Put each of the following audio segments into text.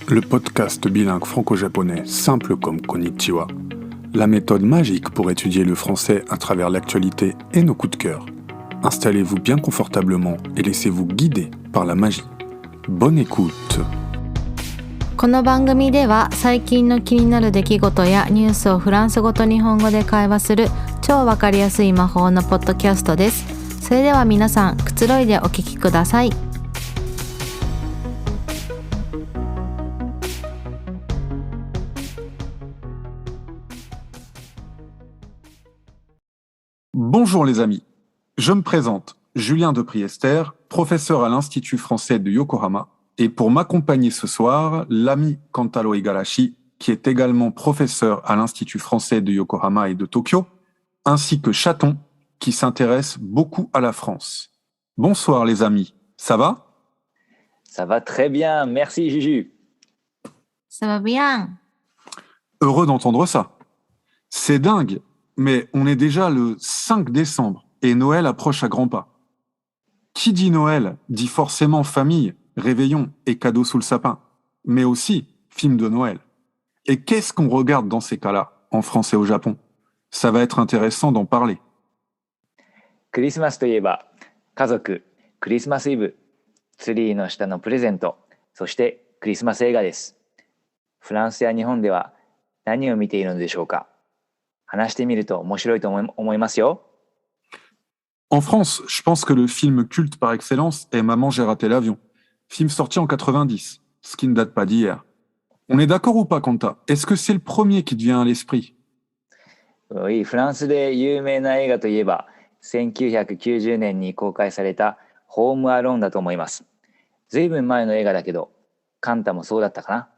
Le podcast bilingue franco-japonais simple comme Konnichiwa, la méthode magique pour étudier le français à travers l'actualité et nos coups de cœur. Installez-vous bien confortablement et laissez-vous guider par la magie. Bonne écoute. この番組では最近の気になる出来事やニュースをフランス語と日本語で会話する超わかりやすい魔法のポッドキャストです。それでは皆さん、くつろいでお聞きください。Bonjour les amis, je me présente, Julien de Priester, professeur à l'Institut français de Yokohama, et pour m'accompagner ce soir, l'ami Kantaro Igarashi, qui est également professeur à l'Institut français de Yokohama et de Tokyo, ainsi que Chaton, qui s'intéresse beaucoup à la France. Bonsoir les amis, ça va? Ça va très bien, merci Juju. Ça va bien. Heureux d'entendre ça. C'est dingue, mais on est déjà le 5 décembre et Noël approche à grands pas. Qui dit Noël dit forcément famille, réveillon et cadeaux sous le sapin, mais aussi film de Noël. Et qu'est-ce qu'on regarde dans ces cas-là, en France et au Japon? Ça va être intéressant d'en parler. クリスマスといえば家族、クリスマスイブ、ツリーの下のプレゼント、そしてクリスマス映画です。フランスや日本では何を見ているのでしょうか。話してみると面白いと思いますよ。En France, je pense que le film culte par excellence est Maman, j'ai raté l'avion. Film sorti en 90, ce qui ne date pas d'hier. On est d'accord ou pas, Kanta? Est-ce que c'est le premier qui te vient à l'esprit? Oui, フランスで有名な映画といえば1990年に公開されたホームアローンだと思います。ずいぶん前の映画だけど、カンタもそうだったかな。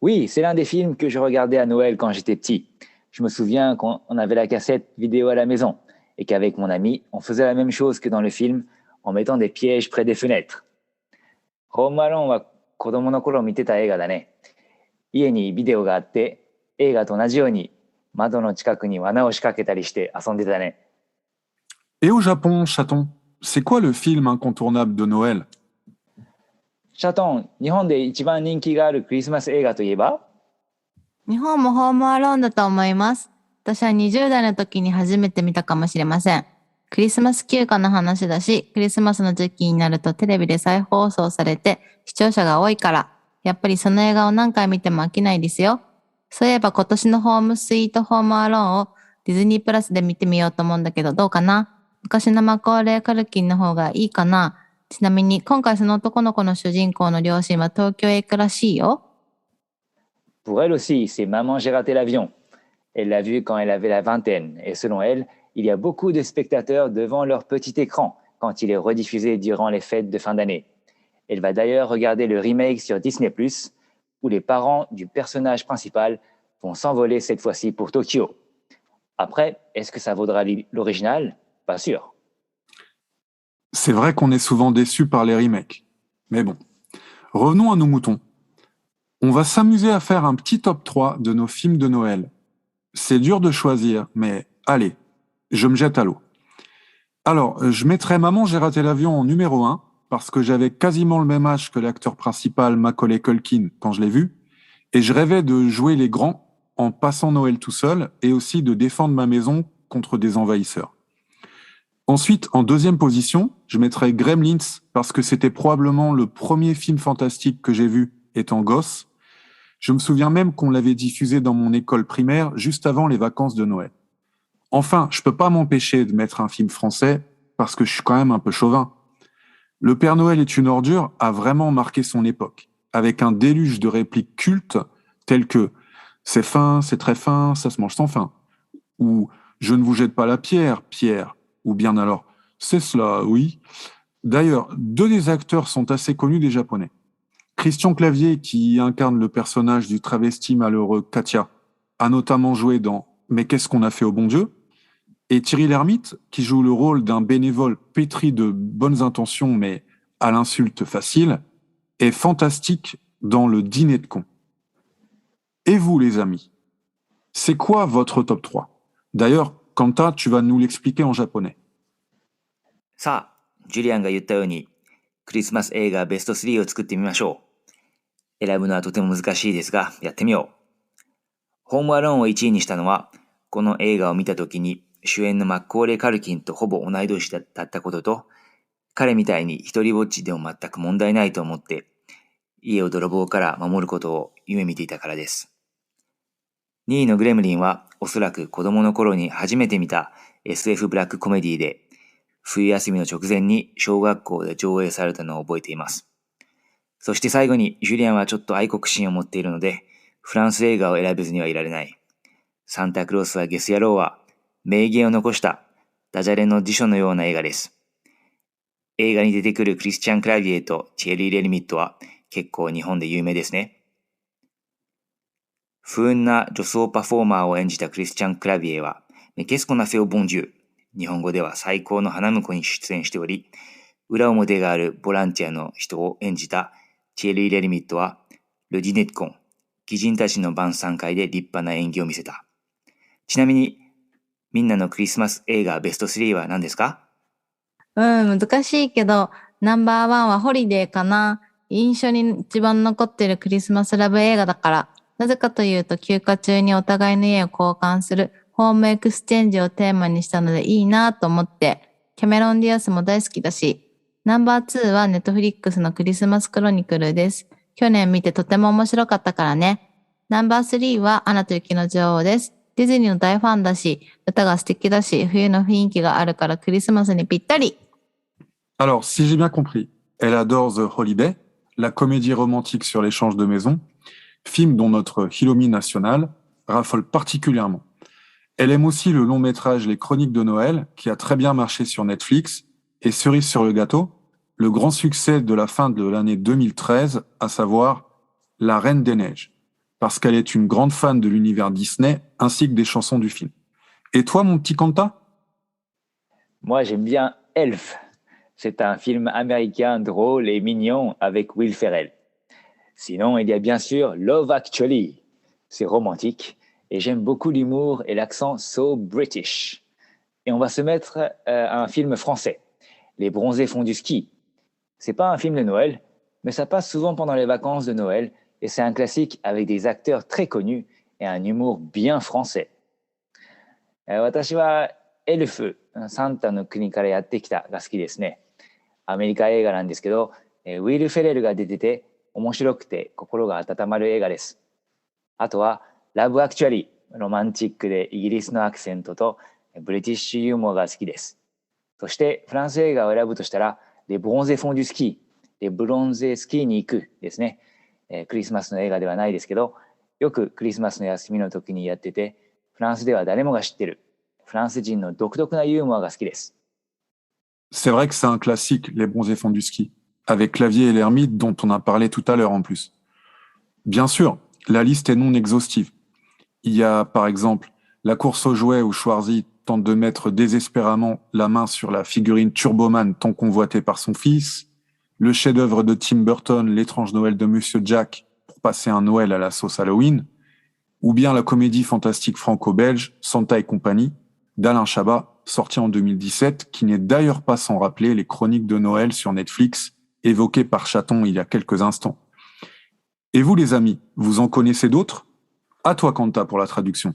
Oui, c'est l'un des films que je regardais à Noël quand j'étais petit. Je me souviens qu'on avait la cassette vidéo à la maison et qu'avec mon ami, on faisait la même chose que dans le film en mettant des pièges près des fenêtres. ホームアローンは子供の頃見てた映画だね。家にビデオがあって、映画と同じように窓の近くに罠を仕掛けたりして遊んでたね。Et au Japon, Chaton, c'est quoi le film incontournable de Noël? シャトン、日本で一番人気があるクリスマス映画といえば？日本もホームアローンだと思います。私は20代の時に初めて見たかもしれません。クリスマス休暇の話だし、クリスマスの時期になるとテレビで再放送されて視聴者が多いから、やっぱりその映画を何回見ても飽きないですよ。そういえば今年のホームスイートホームアローンをディズニープラスで見てみようと思うんだけど、どうかな？昔のマコーレー・カルキンの方がいいかな？ちなみに今回その男の子の主人公の両親は東京へ行くらしいよ。Pour elle aussi, c'est Maman, j'ai raté l'avion. Elle l'a vu quand elle avait la vingtaine. Et selon elle, il y a beaucoup de spectateurs devant leur petit écran quand il est rediffusé durant les fêtes de fin d'année. Elle va d'ailleurs regarder le remake sur Disney+, où les parents du personnage principal vont s'envoler cette fois-ci pour Tokyo. Après, est-ce que ça vaudra l'original? Pas sûr. C'est vrai qu'on est souvent déçu par les remakes. Mais bon, revenons à nos moutons. On va s'amuser à faire un petit top 3 de nos films de Noël. C'est dur de choisir, mais allez, je me jette à l'eau. Alors, je mettrai Maman, j'ai raté l'avion en numéro 1, parce que j'avais quasiment le même âge que l'acteur principal Macaulay Culkin quand je l'ai vu, et je rêvais de jouer les grands en passant Noël tout seul, et aussi de défendre ma maison contre des envahisseurs. Ensuite, en deuxième position, je mettrai Gremlins, parce que c'était probablement le premier film fantastique que j'ai vu étant gosse. Je me souviens même qu'on l'avait diffusé dans mon école primaire juste avant les vacances de Noël. Enfin, je peux pas m'empêcher de mettre un film français parce que je suis quand même un peu chauvin. Le Père Noël est une ordure a vraiment marqué son époque, avec un déluge de répliques cultes telles que c'est fin, c'est très fin, ça se mange sans fin, ou je ne vous jette pas la pierre, Pierre, ou bien alors c'est cela, oui. D'ailleurs, deux des acteurs sont assez connus des Japonais. Christian Clavier, qui incarne le personnage du travesti malheureux Katia, a notamment joué dans Mais qu'est-ce qu'on a fait au bon Dieu? Et Thierry Lhermitte, qui joue le rôle d'un bénévole pétri de bonnes intentions mais à l'insulte facile, est fantastique dans Le Dîner de cons. Et vous, les amis, c'est quoi votre top 3? D'ailleurs, Kanta, tu vas nous l'expliquer en japonais. さあ、ジュリアンが言ったように、クリスマス映画ベスト3を作ってみましょう。選ぶのはとても難しいですが、やってみよう。ホームアローンを1位にしたのは、この映画を見たときに主演のマッコーレー・カルキンとほぼ同い年だったことと、彼みたいに一人ぼっちでも全く問題ないと思って、家を泥棒から守ることを夢見ていたからです。2位のグレムリンはおそらく子供の頃に初めて見た SF ブラックコメディで、冬休みの直前に小学校で上映されたのを覚えています。そして最後にジュリアンはちょっと愛国心を持っているので、フランス映画を選べずにはいられない。サンタクロースはゲス野郎は名言を残したダジャレの辞書のような映画です。映画に出てくるクリスチャン・クラビエとチェリー・レルミットは結構日本で有名ですね。不運な女装パフォーマーを演じたクリスチャン・クラビエはメケスコナセオ・ボンジュ、日本語では最高の花婿に出演しており、裏表があるボランティアの人を演じたチェリー・レルミットはルディネッコン、貴人たちの晩餐会で立派な演技を見せた。ちなみに、みんなのクリスマス映画ベスト3は何ですか？難しいけど、ナンバーワンはホリデーかな。印象に一番残ってるクリスマスラブ映画だから。なぜかというと、休暇中にお互いの家を交換するホームエクスチェンジをテーマにしたのでいいなと思って、キャメロン・ディアスも大好きだし、ナンバー2はネットフリックスのクリスマスクロニクルです。去年見てとても面白かったからね。ナンバー3はアナと雪の女王です。ディズニーの大ファンだし、歌が素敵だし、冬の雰囲気があるからクリスマスにぴったり。Alors, si j'ai bien compris, elle adore The Holiday, la comédie romantique sur l'échange de maisons, film dont notre Hilomi national raffole particulièrement. Elle aime aussi le long métrage Les Chroniques de Noël, qui a très bien marché sur Netflix, et cerise sur le gâteau, le grand succès de la fin de l'année 2013, à savoir La Reine des Neiges, parce qu'elle est une grande fan de l'univers Disney ainsi que des chansons du film. Et toi, mon petit Kanta? Moi, j'aime bien Elf. C'est un film américain drôle et mignon avec Will Ferrell. Sinon, il y a bien sûr Love Actually. C'est romantique et j'aime beaucoup l'humour et l'accent so British. Et on va se mettre à un film français, Les Bronzés font du ski. C'est pas un film de Noël, mais ça passe souvent pendant les vacances de Noël et c'est un classique avec des acteurs très connus et un humour bien français. 私はエルフ、サンタの国からやってきたが好きですね。アメリカ映画なんですけど、ウィル・フェレルが出てて面白くて心が温まる映画です。あとはラブ・アクチュアリー、ロマンチックでイギリスのアクセントとブリティッシュユーモアが好きです。そしてフランス映画を選ぶとしたらレ・ブロンゼ・フォンデュスキー、レ・ブロンゼスキーに行くですね。クリスマスの映画ではないですけど、よくクリスマスの休みの時にやってて、フランスでは誰もが知ってるフランス人の独特なユーモアが好きです。C'est vrai que c'est un classique, Les Bronzés font du ski, avec Clavier et l'Ermite dont on a parlé tout à l'heure en plus. Bien sûr, la liste est non exhaustive. Il y a par exemple la course aux jouets où Schwarzy tente de mettre désespérément la main sur la figurine Turboman tant convoitée par son fils, le chef-d'œuvre de Tim Burton, L'étrange Noël de Monsieur Jack pour passer un Noël à la sauce Halloween, ou bien la comédie fantastique franco-belge Santa et compagnie d'Alain Chabat, sorti en 2017, qui n'est d'ailleurs pas sans rappeler les chroniques de Noël sur Netflix évoquées par Chaton il y a quelques instants. Et vous les amis, vous en connaissez d'autres? À toi Kanta pour la traduction.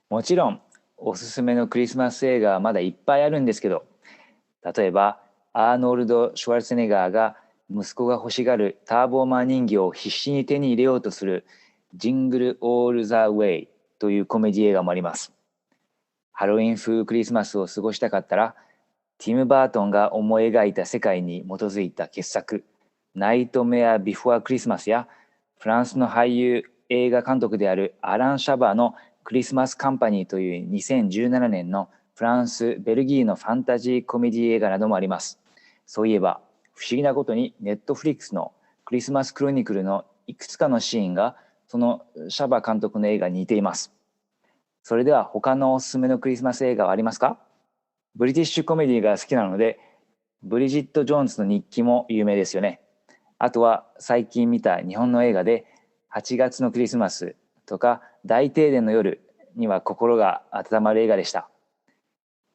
もちろんおすすめのクリスマス映画はまだいっぱいあるんですけど、例えばアーノルド・シュワルツェネガーが息子が欲しがるターボーマン人形を必死に手に入れようとするジングル・オール・ザ・ウェイというコメディ映画もあります。ハロウィン風クリスマスを過ごしたかったら、ティム・バートンが思い描いた世界に基づいた傑作ナイトメア・ビフォア・クリスマスや、フランスの俳優映画監督であるアラン・シャバーのクリスマスカンパニーという2017年のフランス・ベルギーのファンタジーコメディ映画などもあります。そういえば不思議なことにネットフリックスのクリスマスクロニクルのいくつかのシーンがそのシャバ監督の映画に似ています。それでは他のおすすめのクリスマス映画はありますか？ブリティッシュコメディが好きなので、ブリジット・ジョーンズの日記も有名ですよね。あとは最近見た日本の映画で8月のクリスマスとか大停電の夜には心が温まる映画でした。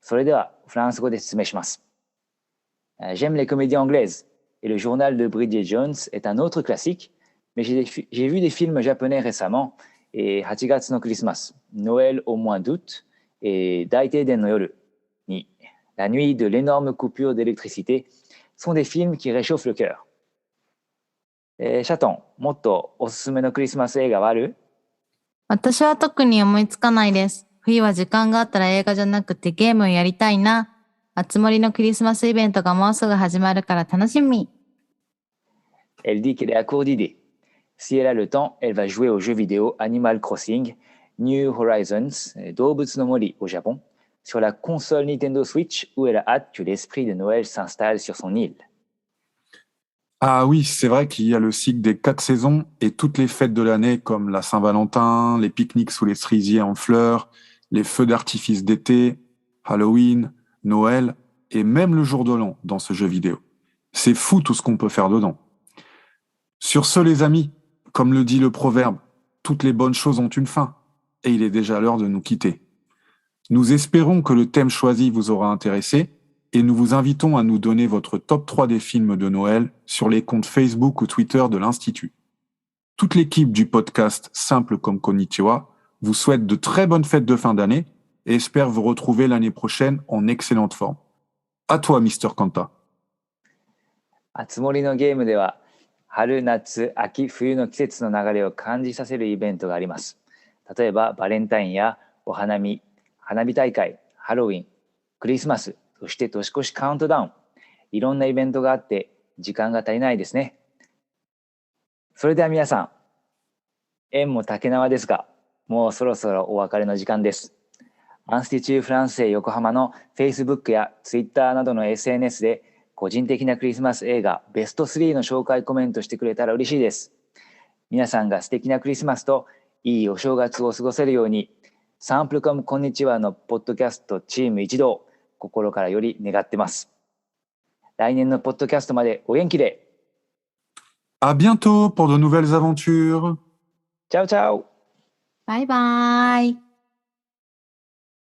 それではフランス語で説明します。J'aime les comédies anglaises et le journal de Bridget Jones est un autre classique Mais j'ai vu des films japonais récemment, et 8月のクリスマス、Noël au mois d'août, et 大停電の夜に La nuit de l'énorme coupure d'électricité sont des films qui réchauffent le cœur. シャトン、もっとおすすめのクリスマス映画はある？私は特に思いつかないです。冬は時間があったら映画じゃなくてゲームをやりたいな。あつ森のクリスマスイベントがもうすぐ始まるから楽しみ。Elle dit qu'elle est à court d'idées. Si elle a le temps, elle va jouer au jeu vidéo Animal Crossing, New Horizons, 動物の森au Japon, sur la console Nintendo Switch où elle a hâte que l'esprit de Noël s'installe sur son île. Ah oui, c'est vrai qu'il y a le cycle des 4 saisons et toutes les fêtes de l'année comme la Saint-Valentin, les pique-niques sous les cerisiers en fleurs, les feux d'artifice d'été, Halloween, Noël et même le jour de l'an dans ce jeu vidéo. C'est fou tout ce qu'on peut faire dedans. Sur ce, les amis, comme le dit le proverbe, toutes les bonnes choses ont une fin et il est déjà l'heure de nous quitter. Nous espérons que le thème choisi vous aura intéressé et nous vous invitons à nous donner votre top 3 des films de Noël sur les comptes Facebook ou Twitter de l'Institut. Toute l'équipe du podcast Simple comme Konnichiwa vous souhaite de très bonnes fêtes de fin d'année et espère vous retrouver l'année prochaine en excellente forme. À toi, Mr. Kanta. あつ森のゲームでは春、夏、秋、冬の季節の流れを感じさせるイベントがあります。例えばバレンタインやお花見、花火大会、ハロウィン、クリスマス、そして年越しカウントダウン。いろんなイベントがあって時間が足りないですね。それでは皆さん、縁も竹縄ですが、もうそろそろお別れの時間です。アンスティチューフランセ横浜の Facebook や Twitter などの SNS で個人的なクリスマス映画ベスト3の紹介コメントしてくれたら嬉しいです。皆さんが素敵なクリスマスといいお正月を過ごせるように、サンプルコムこんにちはのポッドキャストチーム一同、心からより願ってます。来年のポッドキャストまでお元気で。À bientôt pour de nouvelles aventures. Ciao ciao。バイバーイ。